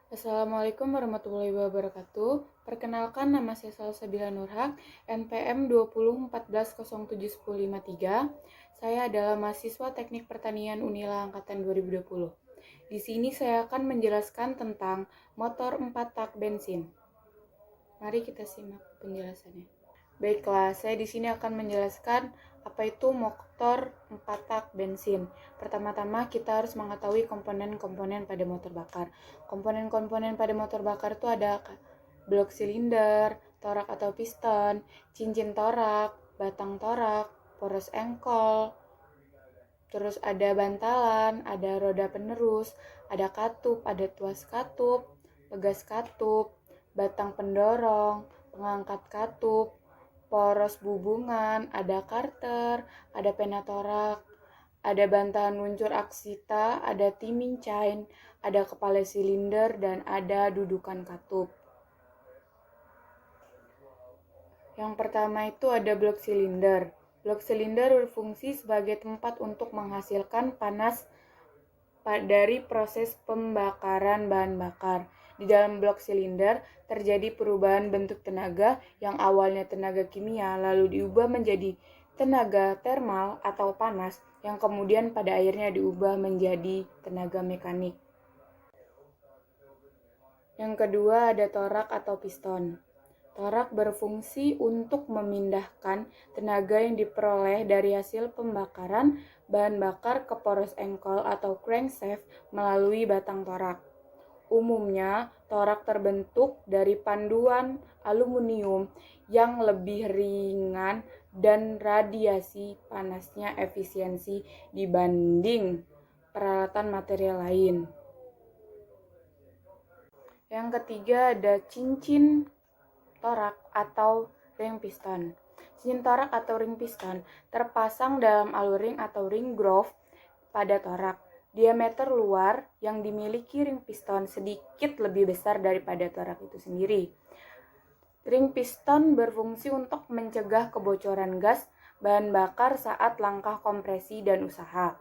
Assalamualaikum warahmatullahi wabarakatuh. Perkenalkan, nama saya Salsabila Nurhak, NPM 2014071053. Saya adalah mahasiswa Teknik Pertanian Unila angkatan 2020. Di sini saya akan menjelaskan tentang motor 4 tak bensin. Mari kita simak penjelasannya. Baiklah, saya di sini akan menjelaskan apa itu motor 4 tak bensin. Pertama-tama kita harus mengetahui komponen-komponen pada motor bakar. Komponen-komponen pada motor bakar itu ada blok silinder, torak atau piston, cincin torak, batang torak, poros engkol, terus ada bantalan, ada roda penerus, ada katup, ada tuas katup, pegas katup, batang pendorong, pengangkat katup, poros bubungan, ada karter, ada penatorak, ada bantahan luncur aksita, ada timing chain, ada kepala silinder, dan ada dudukan katup. Yang pertama itu ada blok silinder. Blok silinder berfungsi sebagai tempat untuk menghasilkan panas dari proses pembakaran bahan bakar. Di dalam blok silinder terjadi perubahan bentuk tenaga yang awalnya tenaga kimia lalu diubah menjadi tenaga termal atau panas yang kemudian pada akhirnya diubah menjadi tenaga mekanik. Yang kedua ada torak atau piston. Torak berfungsi untuk memindahkan tenaga yang diperoleh dari hasil pembakaran bahan bakar ke poros engkol atau crankshaft melalui batang torak. Umumnya, torak terbentuk dari panduan aluminium yang lebih ringan dan radiasi panasnya efisiensi dibanding peralatan material lain. Yang ketiga ada cincin torak atau ring piston. Cincin torak atau ring piston terpasang dalam alur ring atau ring groove pada torak. Diameter luar yang dimiliki ring piston sedikit lebih besar daripada torak itu sendiri. Ring piston berfungsi untuk mencegah kebocoran gas bahan bakar saat langkah kompresi dan usaha.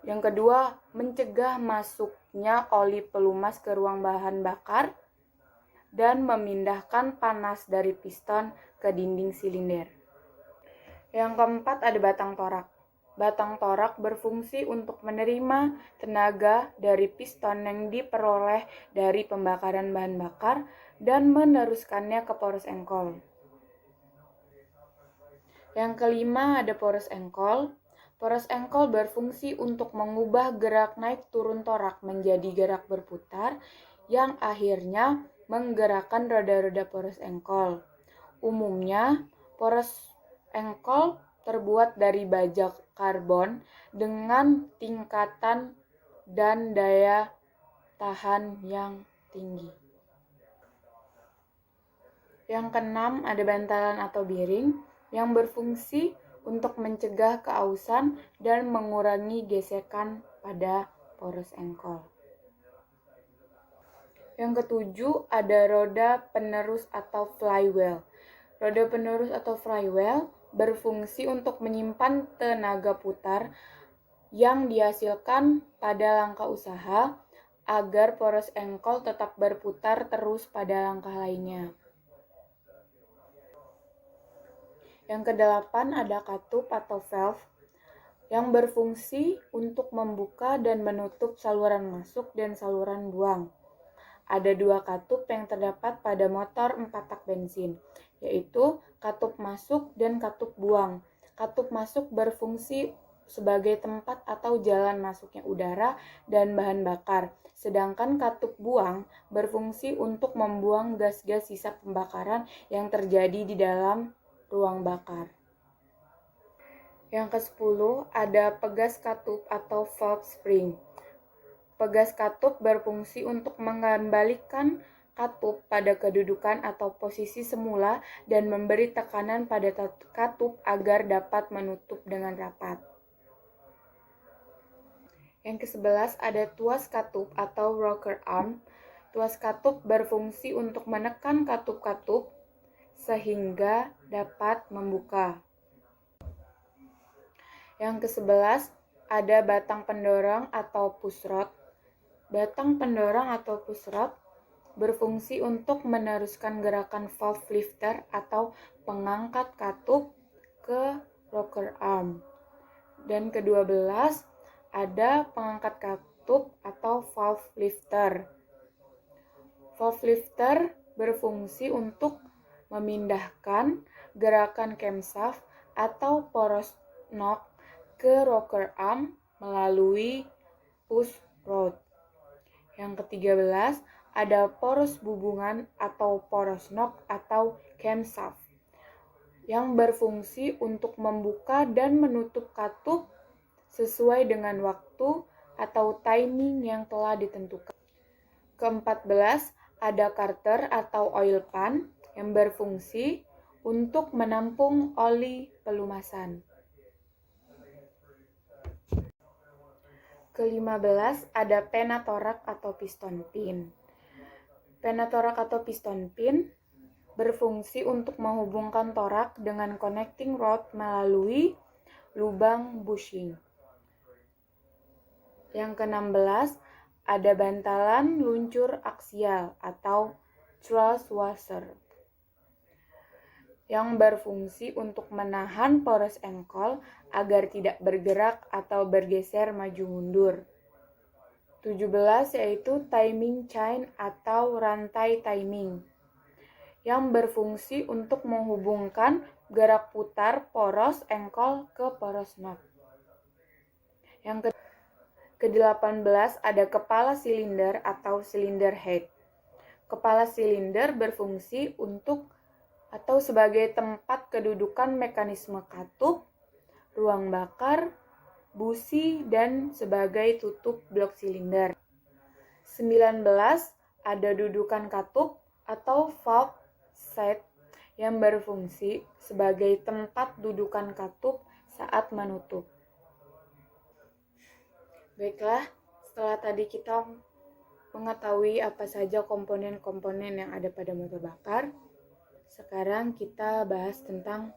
Yang kedua, mencegah masuknya oli pelumas ke ruang bahan bakar dan memindahkan panas dari piston ke dinding silinder. Yang keempat ada batang torak. Batang torak berfungsi untuk menerima tenaga dari piston yang diperoleh dari pembakaran bahan bakar dan meneruskannya ke poros engkol. Yang kelima ada poros engkol. Poros engkol berfungsi untuk mengubah gerak naik turun torak menjadi gerak berputar yang akhirnya menggerakkan roda-roda poros engkol. Umumnya, poros engkol terbuat dari baja karbon dengan tingkatan dan daya tahan yang tinggi. Yang keenam ada bantalan atau bearing yang berfungsi untuk mencegah keausan dan mengurangi gesekan pada poros engkol. Yang ketujuh ada roda penerus atau flywheel. Roda penerus atau flywheel berfungsi untuk menyimpan tenaga putar yang dihasilkan pada langkah usaha agar poros engkol tetap berputar terus pada langkah lainnya. Yang kedelapan ada katup atau valve yang berfungsi untuk membuka dan menutup saluran masuk dan saluran buang. Ada dua katup yang terdapat pada motor 4 tak bensin, yaitu katup masuk dan katup buang. Katup masuk berfungsi sebagai tempat atau jalan masuknya udara dan bahan bakar, sedangkan katup buang berfungsi untuk membuang gas-gas sisa pembakaran yang terjadi di dalam ruang bakar. Yang ke-10 ada pegas katup atau valve spring. Pegas katup berfungsi untuk mengembalikan katup pada kedudukan atau posisi semula dan memberi tekanan pada katup agar dapat menutup dengan rapat. Yang ke-11 ada tuas katup atau rocker arm. Tuas katup berfungsi untuk menekan katup-katup sehingga dapat membuka. Yang ke-11 ada batang pendorong atau push rod. Batang pendorong atau push rod berfungsi untuk meneruskan gerakan valve lifter atau pengangkat katup ke rocker arm. Dan ke-12 ada pengangkat katup atau valve lifter. Valve lifter berfungsi untuk memindahkan gerakan camshaft atau poros knock ke rocker arm melalui push rod. Yang ke-13 ada poros bubungan atau poros knock atau camshaft yang berfungsi untuk membuka dan menutup katup sesuai dengan waktu atau timing yang telah ditentukan. Ke-14 ada carter atau oil pan yang berfungsi untuk menampung oli pelumasan. Ke-15 ada penatorak atau piston pin. Penatorak atau piston pin berfungsi untuk menghubungkan torak dengan connecting rod melalui lubang bushing. Yang ke-16 ada bantalan luncur aksial atau thrust washer yang berfungsi untuk menahan poros engkol agar tidak bergerak atau bergeser maju mundur. 17 yaitu timing chain atau rantai timing yang berfungsi untuk menghubungkan gerak putar poros engkol ke poros knob. Yang ke-18 ada kepala silinder atau cylinder head. Kepala silinder berfungsi untuk atau sebagai tempat kedudukan mekanisme katup, ruang bakar, busi, dan sebagai tutup blok silinder. 19 ada dudukan katup atau valve set yang berfungsi sebagai tempat dudukan katup saat menutup. Baiklah, setelah tadi kita mengetahui apa saja komponen-komponen yang ada pada motor bakar, sekarang kita bahas tentang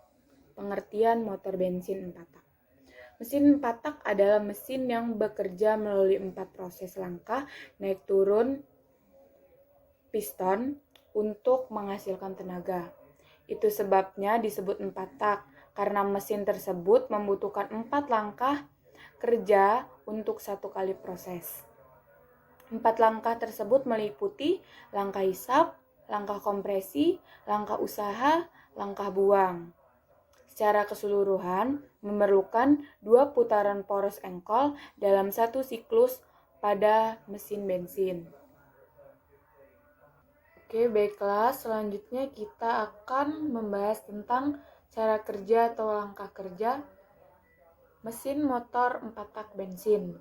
pengertian motor bensin 4 tak. Mesin 4 tak adalah mesin yang bekerja melalui 4 proses langkah naik turun piston untuk menghasilkan tenaga. Itu sebabnya disebut 4 tak, karena mesin tersebut membutuhkan 4 langkah kerja untuk satu kali proses. 4 langkah tersebut meliputi langkah hisap, langkah kompresi, langkah usaha, langkah buang. Secara keseluruhan, memerlukan 2 putaran poros engkol dalam satu siklus pada mesin bensin. Oke, baiklah. Selanjutnya kita akan membahas tentang cara kerja atau langkah kerja mesin motor 4 tak bensin.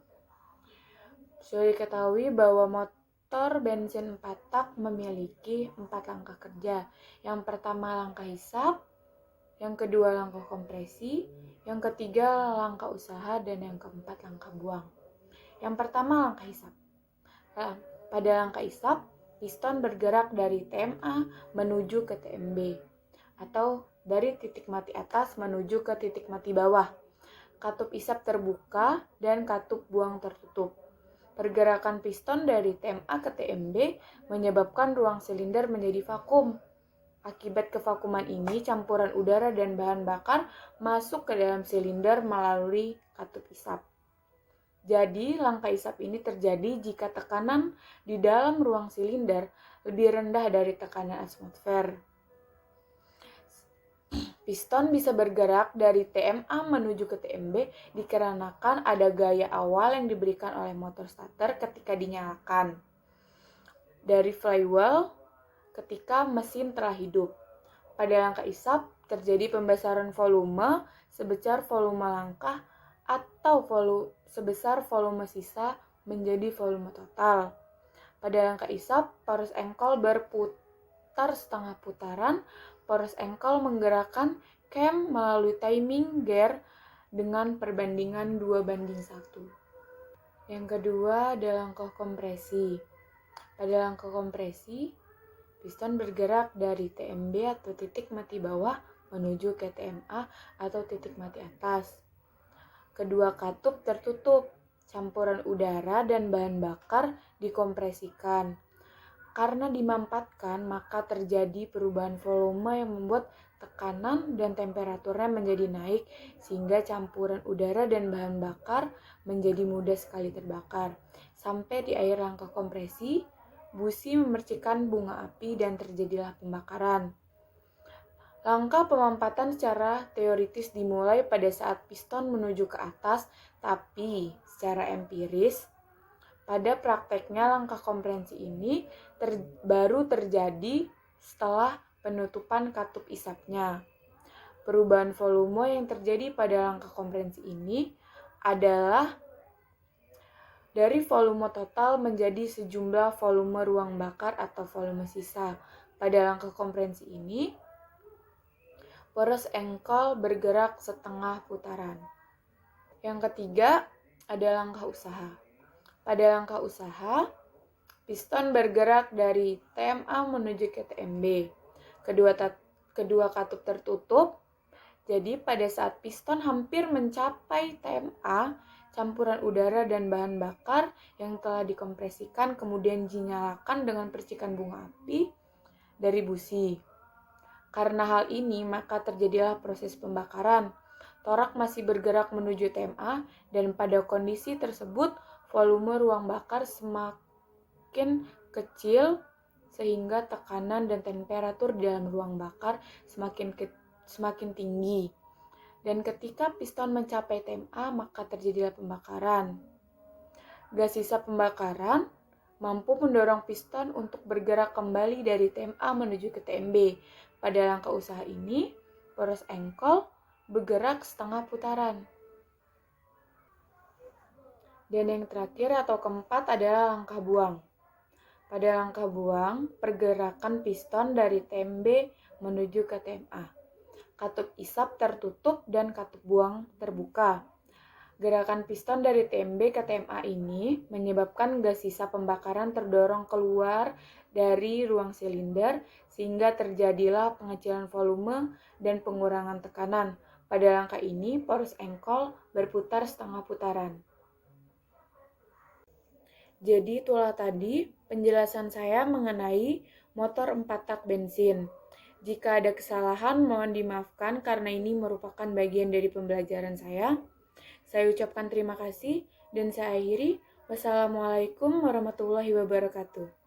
Sudah diketahui bahwa motor bensin 4 tak memiliki 4 langkah kerja. Yang pertama langkah hisap, yang kedua langkah kompresi, yang ketiga langkah usaha, dan yang keempat langkah buang. Yang pertama langkah hisap. Pada langkah hisap, piston bergerak dari TMA menuju ke TMB atau dari titik mati atas menuju ke titik mati bawah. Katup hisap terbuka dan katup buang tertutup. Pergerakan piston dari TMA ke TMB menyebabkan ruang silinder menjadi vakum. Akibat kevakuman ini, campuran udara dan bahan bakar masuk ke dalam silinder melalui katup hisap. Jadi, langkah hisap ini terjadi jika tekanan di dalam ruang silinder lebih rendah dari tekanan atmosfer. Piston bisa bergerak dari TMA menuju ke TMB dikarenakan ada gaya awal yang diberikan oleh motor starter ketika dinyalakan dari flywheel ketika mesin telah hidup. Pada langkah hisap, terjadi pembesaran volume sebesar volume langkah atau sebesar volume sisa menjadi volume total. Pada langkah hisap, poros engkol berputar setengah putaran. Poros engkol menggerakkan cam melalui timing gear dengan perbandingan 2:1. Yang kedua adalah langkah kompresi. Pada langkah kompresi, piston bergerak dari TMB atau titik mati bawah menuju ke TMA atau titik mati atas. Kedua katup tertutup, campuran udara dan bahan bakar dikompresikan. Karena dimampatkan, maka terjadi perubahan volume yang membuat tekanan dan temperaturnya menjadi naik, sehingga campuran udara dan bahan bakar menjadi mudah sekali terbakar. Sampai di akhir langkah kompresi, busi memercikan bunga api dan terjadilah pembakaran. Langkah pemampatan secara teoritis dimulai pada saat piston menuju ke atas, tapi secara empiris, pada prakteknya langkah kompresi ini baru terjadi setelah penutupan katup isapnya. Perubahan volume yang terjadi pada langkah kompresi ini adalah dari volume total menjadi sejumlah volume ruang bakar atau volume sisa. Pada langkah kompresi ini, poros engkol bergerak setengah putaran. Yang ketiga ada langkah usaha. Pada langkah usaha, piston bergerak dari TMA menuju ke TMB. Kedua katup tertutup. Jadi pada saat piston hampir mencapai TMA, campuran udara dan bahan bakar yang telah dikompresikan kemudian dinyalakan dengan percikan bunga api dari busi. Karena hal ini, maka terjadilah proses pembakaran. Torak masih bergerak menuju TMA dan pada kondisi tersebut volume ruang bakar semakin kecil sehingga tekanan dan temperatur di dalam ruang bakar semakin tinggi. Dan ketika piston mencapai TMA, maka terjadilah pembakaran. Gas sisa pembakaran mampu mendorong piston untuk bergerak kembali dari TMA menuju ke TMB. Pada langkah usaha ini, poros engkol bergerak setengah putaran. Dan yang terakhir atau keempat adalah langkah buang. Pada langkah buang, pergerakan piston dari TMB menuju ke TMA. Katup isap tertutup dan katup buang terbuka. Gerakan piston dari TMB ke TMA ini menyebabkan gas sisa pembakaran terdorong keluar dari ruang silinder sehingga terjadilah pengecilan volume dan pengurangan tekanan. Pada langkah ini, poros engkol berputar setengah putaran. Jadi itulah tadi penjelasan saya mengenai motor 4 tak bensin. Jika ada kesalahan, mohon dimaafkan karena ini merupakan bagian dari pembelajaran saya. Saya ucapkan terima kasih dan saya akhiri. Wassalamualaikum warahmatullahi wabarakatuh.